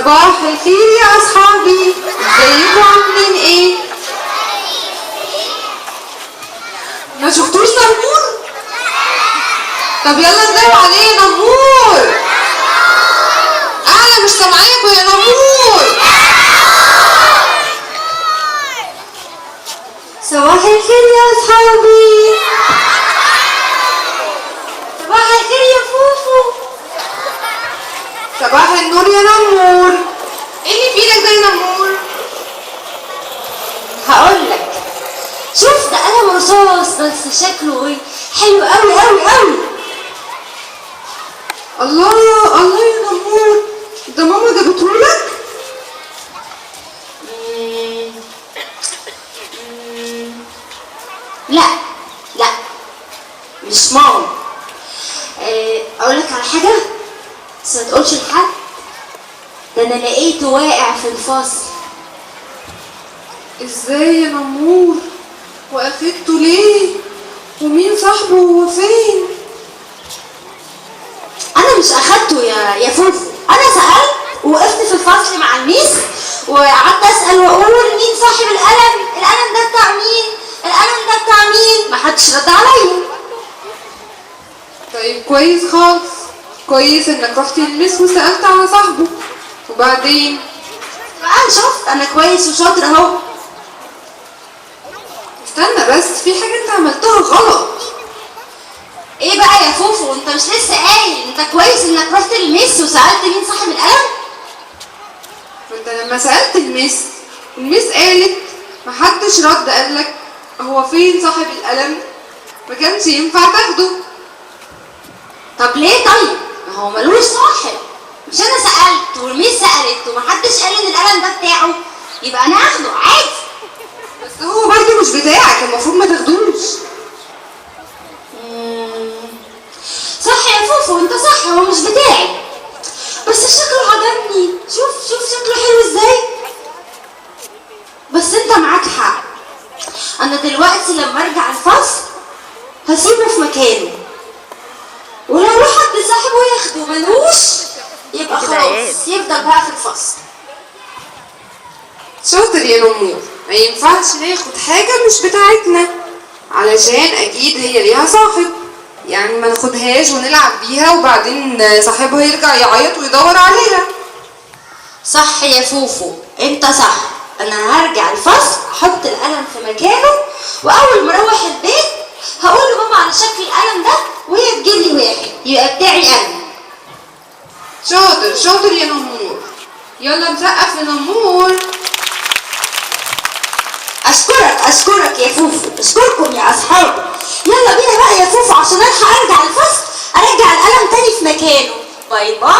صباح الخير يا اصحابي، ازيكم عاملين ايه؟ ما شفتوش نمور؟ طب يلا ندعوا عليه يا نمور. انا مش سامعاكوا يا نمور. صباح الخير يا اصحابي. صباح الخير يا فوفو. صباح النور يا نمور. ايه اللي في ايدك ده يا نمور؟ هقول لك، شوف ده قلم رصاص بس شكله ايه حلو قوي قوي قوي. الله يا نمور، ده ماما جابتهولك؟ لا مش ماما. اقول لك على حاجه بس ما تقولش لحد. ده انا لقيته واقع في الفصل. ازاي يا نمور؟ واخدته ليه؟ ومين صاحبه وهو فين؟ انا مش اخدته يا فوفو. انا سالت ووقفت في الفصل مع الميس وقعدت اسال واقول مين صاحب القلم ده بتاع مين، القلم ده بتاع مين. محدش رد عليا. طيب كويس خالص، كويس انك رحت للميس وسالت على صاحبه. وبعدين بقى شفت انا كويس وشاطر اهو. استنى بس، في حاجه انت عملتها غلط. ايه بقى يا فوفو؟ انت مش لسه قايل انت كويس انك رحت للميس وسالت مين صاحب القلم؟ فانت لما سالت الميس قالت محدش رد، قالك هو فين صاحب القلم، ما كانش ينفع تاخده. طب ليه طيب؟ ما هو ملوش صاحب. مش انا سالت والميس سالت ومحدش قال ان القلم ده بتاعه، يبقى انا هاخده عادي. بس هو برضه مش بتاعك، المفروض ما تاخدوش. صح يا فوفو، انت صح، هو مش بتاعي بس شكله عجبني. شوف شكله حلو ازاي. بس انت معاك حق. انا دلوقتي لما ارجع الفصل هسيبه في مكانه، ولو حد صاحبه ياخده ملوش يبقى خلاص يفضل بقى في الفصل. شاطر يا نمور. ما ينفعش ناخد حاجه مش بتاعتنا، علشان اكيد هي ليها صاحب. يعني ما ناخدهاش ونلعب بيها وبعدين صاحبها يرجع يعيط ويدور عليها. صح يا فوفو، انت صح. انا هرجع الفصل احط القلم في مكانه، واول ما اروح البيت هقول لماما على شكل القلم ده وهي تجيب لي واحد يبقى بتاعي انا. شاطر يا نمور. يلا نسقف لنمور. اشكرك يا فوفو، اشكركم يا اصحابي. يلا بينا بقى يا فوفو عشان الحق ارجع الفصل ارجع القلم تاني في مكانه. باي باي.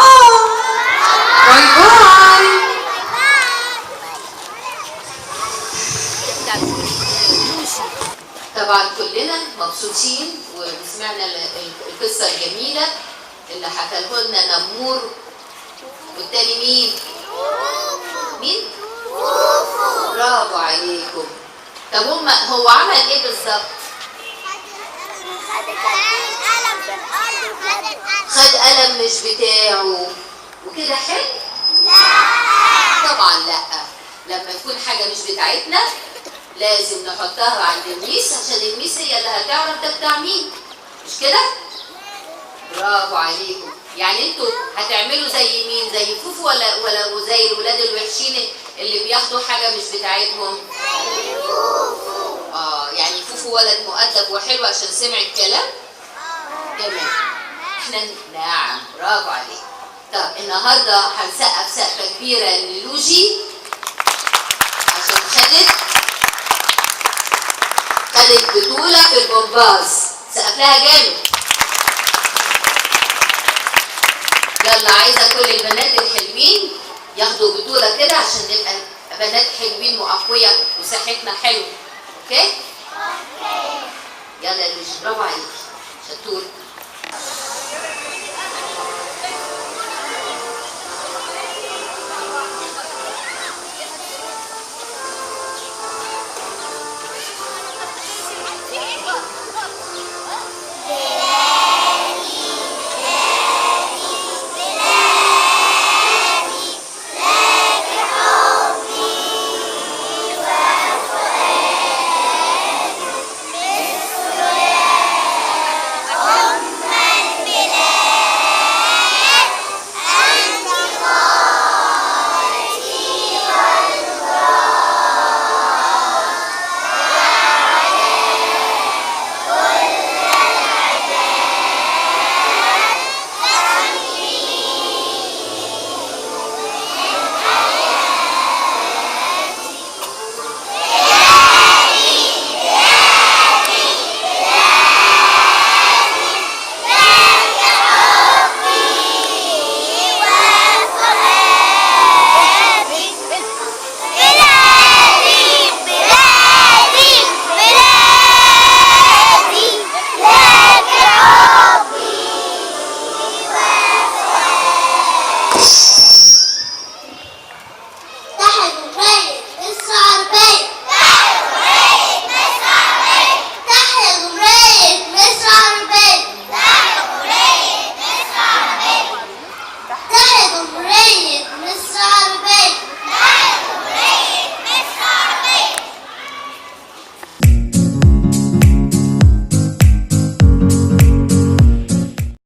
باي باي. طبعا كلنا مبسوطين وسمعنا القصه الجميله اللي حكاها لنا نمور. والتاني مين؟ برافو عليكم. طب هو عمل ايه بالظبط؟ خد قلم مش بتاعه وكده حلو؟ لا طبعا لا. لما يكون حاجه مش بتاعتنا لازم نحطها عند الميس عشان الميس هي اللي هتعرف ده بتاع مين، مش كده؟ برافو عليكم. يعني انتوا هتعملوا زي مين؟ زي فوفو ولا زي الولاد الوحشين اللي بياخدوا حاجه مش بتاعتهم؟ زي فوفو. يعني فوفو ولد مؤدب وحلو عشان سمع الكلام؟ تمام. احنا نعم برافو عليك. طب النهارده هنسقف سقفه كبيره للوجي عشان خدت بطوله في الجمباز. سقف لها جامد. يلا عايزه كل البنات الحلوين ياخدوا بطوله كده عشان نبقى بنات حلوين واقوياء وصحتنا حلوه. اوكي؟ يلا يا لوجي برافو عليكي، شطور.